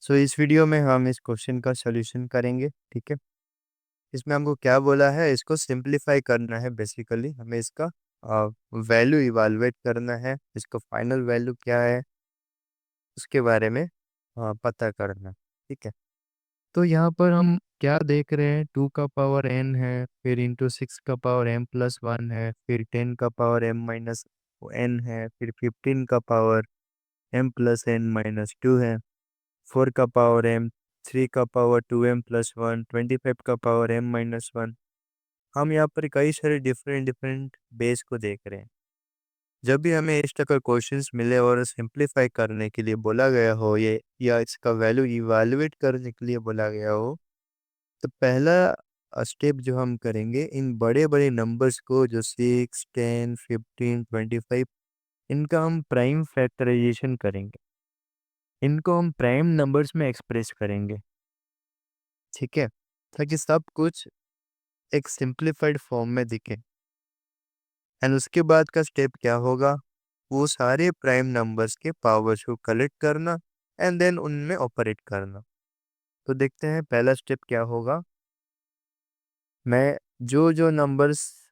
सो इस वीडियो में हम इस क्वेश्चन का सॉल्यूशन करेंगे। ठीक है, इसमें हमको क्या बोला है, इसको सिंपलीफाई करना है। बेसिकली हमें इसका वैल्यू इवालुएट करना है, इसका फाइनल वैल्यू क्या है उसके बारे में पता करना। ठीक है, तो यहाँ पर हम क्या देख रहे हैं, 2 का पावर n है, फिर इंटू 6 का पावर m+1 है, फिर 10 का पावर m-n है, फिर 15 का पावर m+n-2 है, 4 का पावर m, 3 का पावर 2m+1, 25 का पावर m-1। हम यहाँ पर कई सारे डिफरेंट डिफरेंट बेस को देख रहे हैं। जब भी हमें इस तरह का क्वेश्चंस मिले और सिंपलीफाई करने के लिए बोला गया हो ये, या इसका वैल्यू इवैल्यूएट करने के लिए बोला गया हो, तो पहला स्टेप जो हम करेंगे, इन बड़े बड़े नंबर्स को जो 6, 10, 15, 25, इनका हम प्राइम फैक्टराइजेशन करेंगे, इनको हम प्राइम नंबर्स में एक्सप्रेस करेंगे। ठीक है, ताकि सब कुछ एक सिंप्लीफाइड फॉर्म में दिखे। एंड उसके बाद का स्टेप क्या होगा, वो सारे प्राइम नंबर्स के पावर्स को कलेक्ट करना एंड देन उनमें ऑपरेट करना। तो देखते हैं पहला स्टेप क्या होगा। मैं जो जो नंबर्स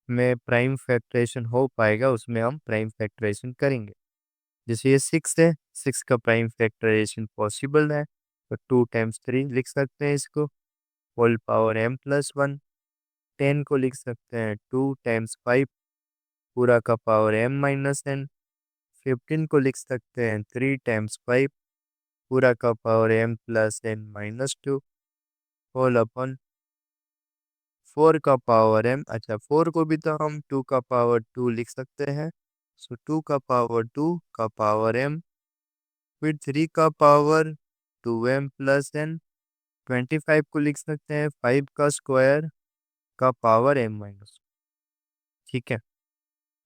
में प्राइम फैक्टराइजेशन हो पाएगा उसमें हम प्राइम फैक्टराइजेशन करेंगे। जैसे ये 6 है, 6 का प्राइम फैक्टराइजेशन पॉसिबल है, तो 2 × 3 लिख सकते हैं इसको, होल पावर m+1। 10 को लिख सकते हैं 2 × 5 पूरा का पावर m-n। 15 को लिख सकते हैं 3 × 5 पूरा का पावर m+n-2 होल अपॉन 4 का पावर m। अच्छा, 4 को भी तो हम 2 का पावर 2 लिख सकते हैं, सो 2 का पावर 2 का पावर m, फिर 3 का पावर 2m+n। 25 को लिख सकते हैं 5 का स्क्वायर का पावर m-। ठीक है,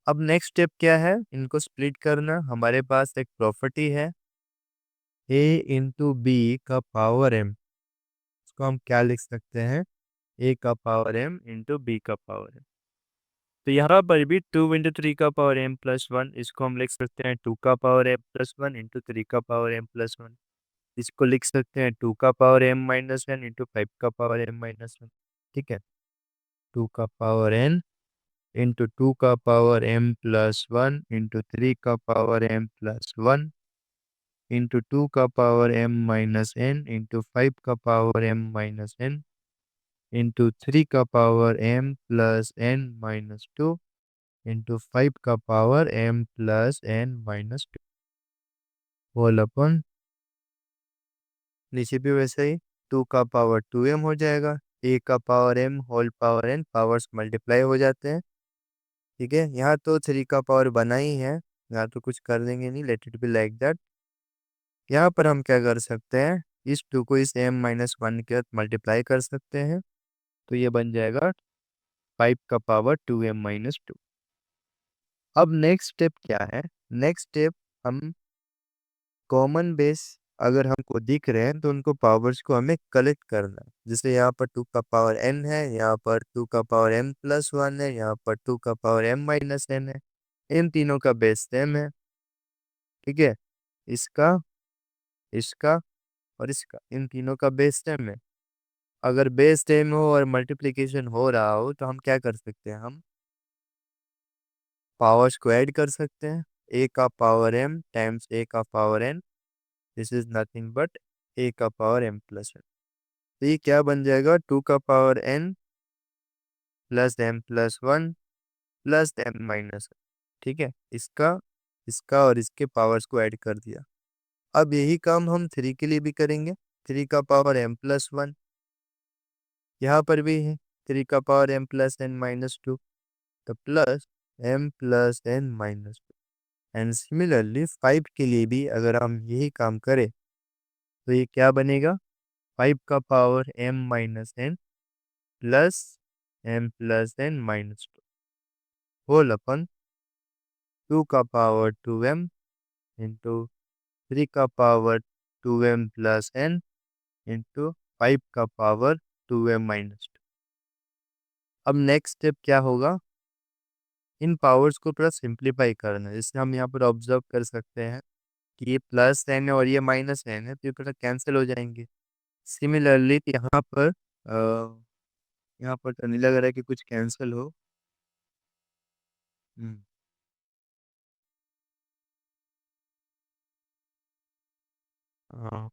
अब नेक्स्ट स्टेप क्या है, इनको स्प्लिट करना। हमारे पास एक प्रॉपर्टी है a × b का पावर m, इसको हम क्या लिख सकते हैं, a का पावर m × b का पावर m। तो यहाँ पर भी 2 × 3 का पावर m+1, इसको हम लिख सकते हैं 2 का पावर m+1 × 3 का पावर m+1। इसको लिख सकते हैं 2 का पावर m-n × 5 का पावर m-1। ठीक है, 2 का पावर n × 2 का पावर m+1 × 3 का पावर m+1 × 2 का पावर m-n × 5 का पावर m-n × 3 का पावर m+n-2 × 5 का पावर m+n-2 होल अपॉन, नीचे भी वैसे ही 2 का पावर 2m हो जाएगा, a का power m whole power n, powers multiply हो जाते हैं। ठीक है, यहाँ तो 3 का पावर बना ही है, यहाँ तो कुछ कर देंगे नहीं, let it be like that. यहाँ पर हम क्या कर सकते हैं, इस 2 को इस m-1 के साथ मल्टीप्लाई कर सकते हैं, तो ये बन जाएगा 5 का पावर 2m-2। अब नेक्स्ट स्टेप क्या है, नेक्स्ट स्टेप हम कॉमन बेस अगर हमको दिख रहे हैं तो उनको पावर्स को हमें कलेक्ट करना है। जैसे यहाँ पर 2 का पावर n है, यहाँ पर 2 का पावर m+1 है, यहाँ पर 2 का पावर m-n है, इन तीनों का बेस सेम है। ठीक है, इसका, इसका और इसका, इन तीनों का बेस सेम है। अगर बेस सेम हो और मल्टीप्लिकेशन हो रहा हो तो हम क्या कर सकते हैं, हम पावर्स को ऐड कर सकते हैं। a का पावर m टाइम्स a का power n, this is nothing but a का पावर m+1। तो ये क्या बन जाएगा, 2 का power n plus m+1 plus m-1। ठीक है, इसका, इसका और इसके पावर्स को ऐड कर दिया। अब यही काम हम 3 के लिए भी करेंगे। 3 का पावर m+1, यहाँ पर भी है 3 का पावर m+n-2, तो प्लस m+n-2। एंड सिमिलरली 5 के लिए भी अगर हम यही काम करें तो ये क्या बनेगा, 5 का power m-n plus m+n-2 whole upon 2 का पावर 2m इंटू 3 का power 2m plus n into 5 का पावर 2m-2। अब नेक्स्ट स्टेप क्या होगा, इन पावर्स को पूरा सिंप्लीफाई करना है। जैसे हम यहाँ पर ऑब्जर्व कर सकते हैं कि ये प्लस एन है और ये माइनस एन है, तो ये थोड़ा कैंसिल हो जाएंगे। सिमिलरली यहाँ पर तो नहीं लग रहा है कि कुछ कैंसिल हो। हम्म, हाँ,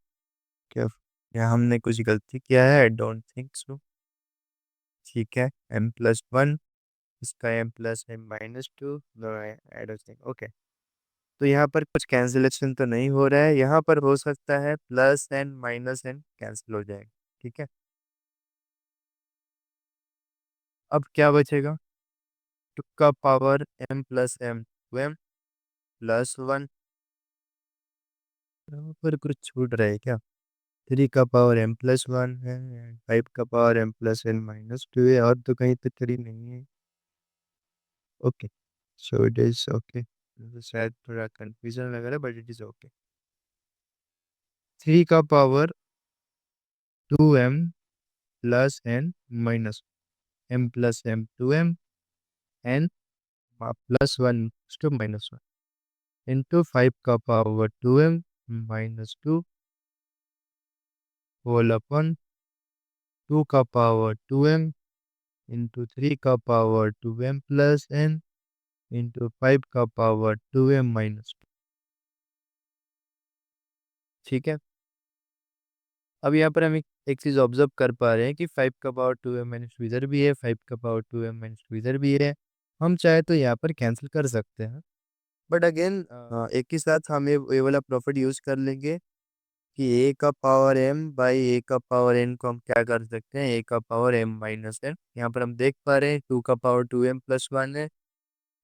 क्या यहाँ हमने कुछ गलती किया है? I don't think so. ठीक है, m+1, इसका m+m-2, no I don't think. Okay, तो यहाँ पर कुछ कैंसिलेशन तो नहीं हो रहा है, यहाँ पर हो सकता है plus n minus n cancel हो जाएगा। ठीक है, अब क्या बचेगा? टू का पावर m+m, 2m+1। यहाँ पर कुछ छूट रहा है क्या? 3 का पावर m+1 है, 5 का पावर m+n-2 है, और तो कहीं तो 3 नहीं है। Okay, so it is okay. शायद थोड़ा कंफ्यूजन लग रहा है, बट इट इज ओके। 3 का पावर 2m+n-m+m+1 इंटू 5 का पावर 2m-2 होल अपॉन 2 का पावर 2m इंटू 3 का पावर 2m+n इंटू 5 का पावर 2m-2। ठीक है, अब यहाँ पर हम एक चीज़ ऑब्जर्व कर पा रहे हैं कि 5 का पावर 2m-2 इधर भी है, 5 का पावर 2m-2 इधर भी है। हम चाहे तो यहाँ पर कैंसिल कर सकते हैं, बट अगेन एक ही साथ हम ये वाला प्रॉपर्टी यूज़ कर लेंगे कि a का पावर m/a का पावर n को हम क्या कर सकते हैं, a का पावर m-n। यहाँ पर हम देख पा रहे हैं 2 का पावर 2m+1 है,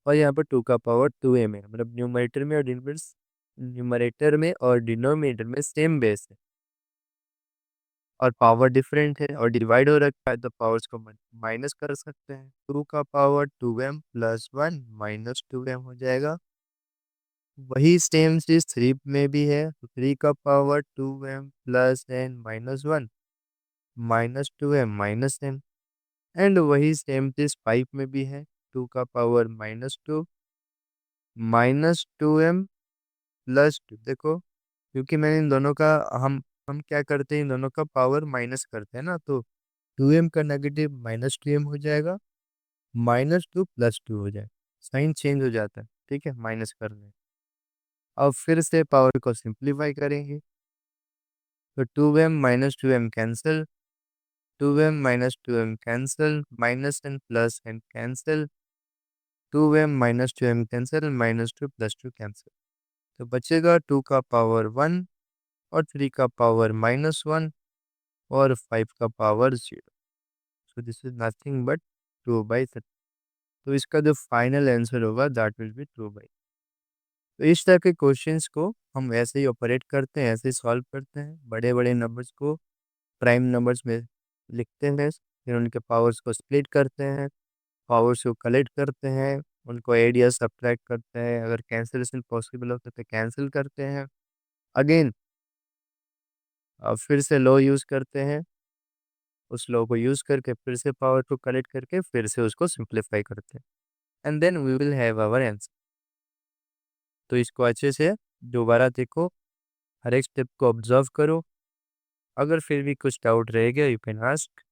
और यहाँ पर 2 का पावर 2m है, मतलब न्यूमरेटर में और डिनोमिनेटर में सेम बेस है, और पावर डिफरेंट है और डिवाइड हो रखा है, तो पावर्स को माइनस कर सकते हैं। 2 का पावर 2m+1 - 2m हो जाएगा। वही सेम चीज 3 में भी है, तो 3 का पावर 2m+n-1 -2m-n। एंड वही सेम चीज 5 में भी है, 2 का पावर -2 -2m+2। देखो, क्योंकि मैंने इन दोनों का हम क्या करते हैं, इन दोनों का पावर माइनस करते हैं ना, तो 2m का नेगेटिव -2m हो जाएगा, -2 + 2 हो जाएगा, साइन चेंज हो जाता है। ठीक है, माइनस करने। अब फिर से पावर को सिंप्लीफाई करेंगे, तो 2m - 2m cancel, 2m - 2m cancel, -n + n cancel, 2m - 2m cancel, -2 + 2 cancel. तो बचेगा 2 का पावर 1 और 3 का पावर -1 और 5 का power 0। So this is nothing but 2/3। तो इसका जो फाइनल आंसर होगा दैट विल बी 2/। तो इस तरह के क्वेश्चंस को हम ऐसे ही ऑपरेट करते हैं, ऐसे ही सॉल्व करते हैं। बड़े बड़े नंबर्स को प्राइम नंबर्स में लिखते हैं, फिर उनके पावर्स को स्प्लिट करते हैं, पावर्स को कलेक्ट करते हैं, उनको एड या सब्ट्रैक्ट करते हैं, अगर कैंसिलेशन पॉसिबल होता है तो कैंसिल करते हैं। अगेन फिर से लॉ यूज़ करते हैं, उस लॉ को यूज़ करके फिर से पावर को कलेक्ट करके फिर से उसको सिंप्लीफाई करते हैं, and then we will have our answer. तो इसको अच्छे से दोबारा देखो, हर एक स्टेप को ऑब्जर्व करो। अगर फिर भी कुछ डाउट रह गया, यू कैन आस्क।